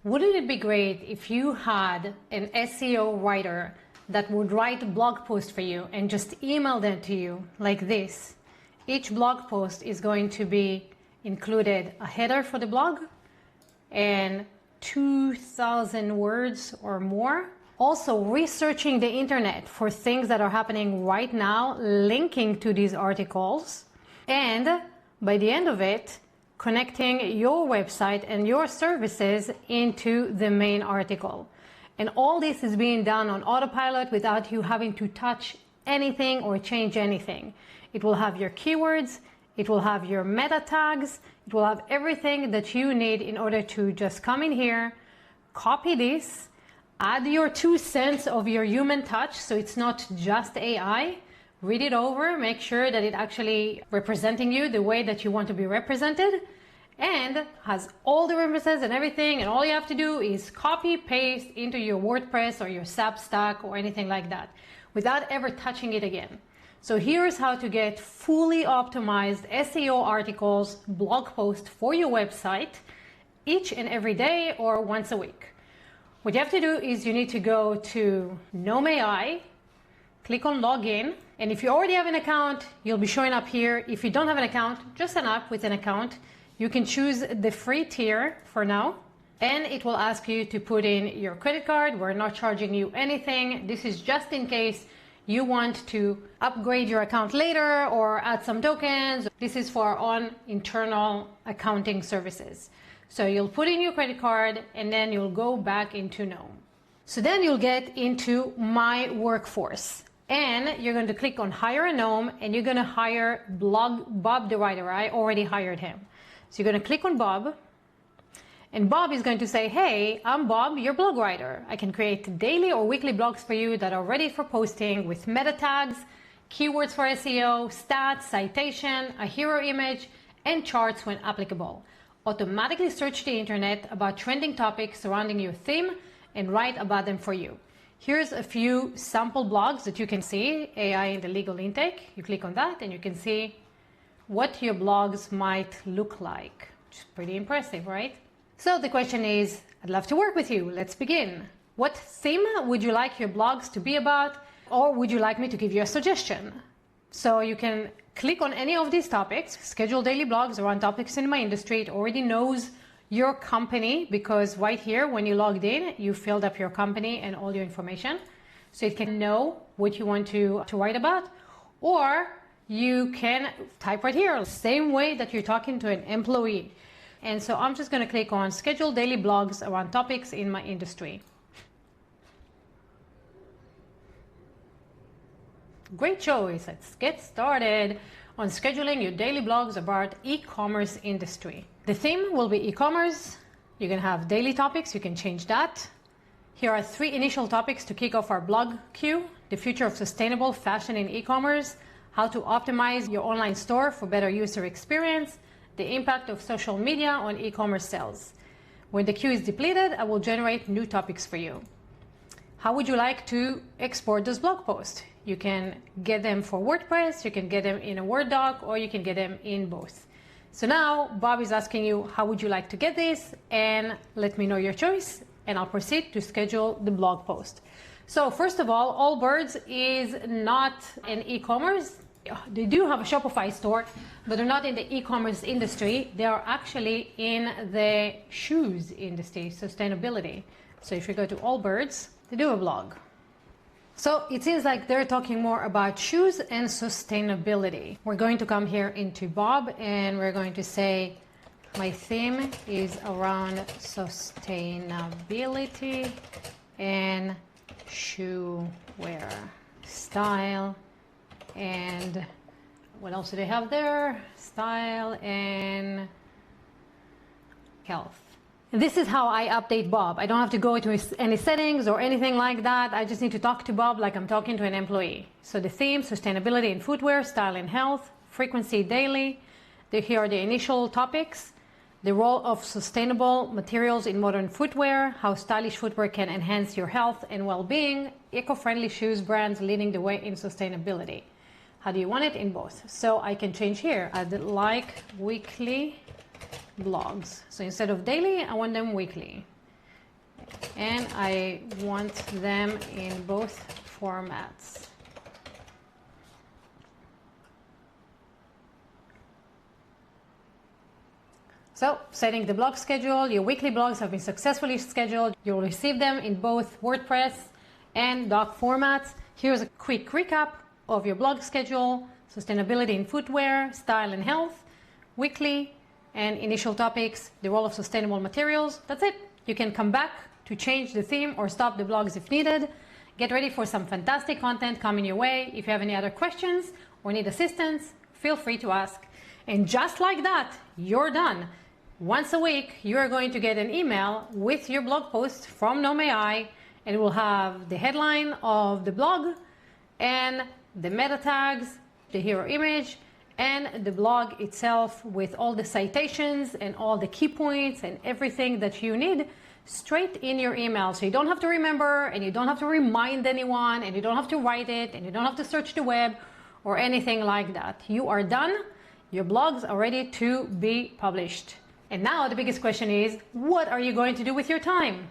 Wouldn't it be great if you had an SEO writer that would write a blog post for you and just email them to you like this? Each blog post is going to be included a header for the blog and 2,000 words or more. Also researching the internet for things that are happening right now, linking to these articles. And by the end of it, connecting your website and your services into the main article. And all this is being done on autopilot without you having to touch anything or change anything. It will have your keywords, it will have your meta tags, it will have everything that you need in order to just come in here, copy this, add your 2 cents of your human touch, so it's not just AI. Read it over, make sure that it actually representing you the way that you want to be represented, and has all the references and everything, and all you have to do is copy, paste into your WordPress or your Substack or anything like that, without ever touching it again. So here's how to get fully optimized SEO articles, blog posts for your website each and every day or once a week. What you have to do is you need to go to noem-ai, click on login, and if you already have an account, you'll be showing up here. If you don't have an account, just sign up with an account. You can choose the free tier for now, and it will ask you to put in your credit card. We're not charging you anything. This is just in case you want to upgrade your account later or add some tokens. This is for our own internal accounting services. So you'll put in your credit card and then you'll go back into Noem. So then you'll get into My Workforce. And you're going to click on Hire a Noem, and you're going to hire Bob the writer. I already hired him. So you're going to click on Bob, and Bob is going to say, hey, I'm Bob, your blog writer. I can create daily or weekly blogs for you that are ready for posting with meta tags, keywords for SEO, stats, citation, a hero image, and charts when applicable. Automatically search the internet about trending topics surrounding your theme and write about them for you. Here's a few sample blogs that you can see, AI in the legal intake. You click on that and you can see what your blogs might look like. Which is pretty impressive, right? So the question is, I'd love to work with you. Let's begin. What theme would you like your blogs to be about? Or would you like me to give you a suggestion? So you can click on any of these topics, schedule daily blogs around topics in my industry. It already knows your company because right here, when you logged in, you filled up your company and all your information. So it can know what you want to write about, or you can type right here, same way that you're talking to an employee. And so I'm just going to click on schedule daily blogs around topics in my industry. Great choice. Let's get started on scheduling your daily blogs about e-commerce industry. The theme will be e-commerce. You're going to have daily topics. You can change that. Here are 3 initial topics to kick off our blog queue: the future of sustainable fashion in e-commerce, how to optimize your online store for better user experience, the impact of social media on e-commerce sales. When the queue is depleted, I will generate new topics for you. How would you like to export those blog posts? You can get them for WordPress, you can get them in a Word doc, or you can get them in both. So now Bob is asking you, how would you like to get this? And let me know your choice, and I'll proceed to schedule the blog post. So first of all, Allbirds is not an e-commerce. They do have a Shopify store, but they're not in the e-commerce industry. They are actually in the shoes industry, sustainability. So if you go to Allbirds, they do a blog. So it seems like they're talking more about shoes and sustainability. We're going to come here into Bob and we're going to say, my theme is around sustainability and shoe wear, style, and what else do they have there? Style and health. This is how I update Bob. I don't have to go into any settings or anything like that. I just need to talk to Bob like I'm talking to an employee. So the theme, sustainability in footwear, style and health, frequency daily. Here are the initial topics. The role of sustainable materials in modern footwear, how stylish footwear can enhance your health and well-being, eco-friendly shoes brands leading the way in sustainability. How do you want it? In both. So I can change here. I'd like weekly blogs. So instead of daily, I want them weekly. and I want them in both formats. So, setting the blog schedule, your weekly blogs have been successfully scheduled. You'll receive them in both WordPress and doc formats. Here's a quick recap of your blog schedule: sustainability in footwear, style and health, weekly and initial topics, the role of sustainable materials. That's it. You can come back to change the theme or stop the blogs if needed. Get ready for some fantastic content coming your way. If you have any other questions or need assistance, feel free to ask. And just like that, you're done. Once a week, you are going to get an email with your blog post from noem-ai, and it will have the headline of the blog and the meta tags, the hero image, and the blog itself with all the citations and all the key points and everything that you need straight in your email. So you don't have to remember, and you don't have to remind anyone, and you don't have to write it, and you don't have to search the web or anything like that. You are done. Your blogs are ready to be published. And now the biggest question is, what are you going to do with your time?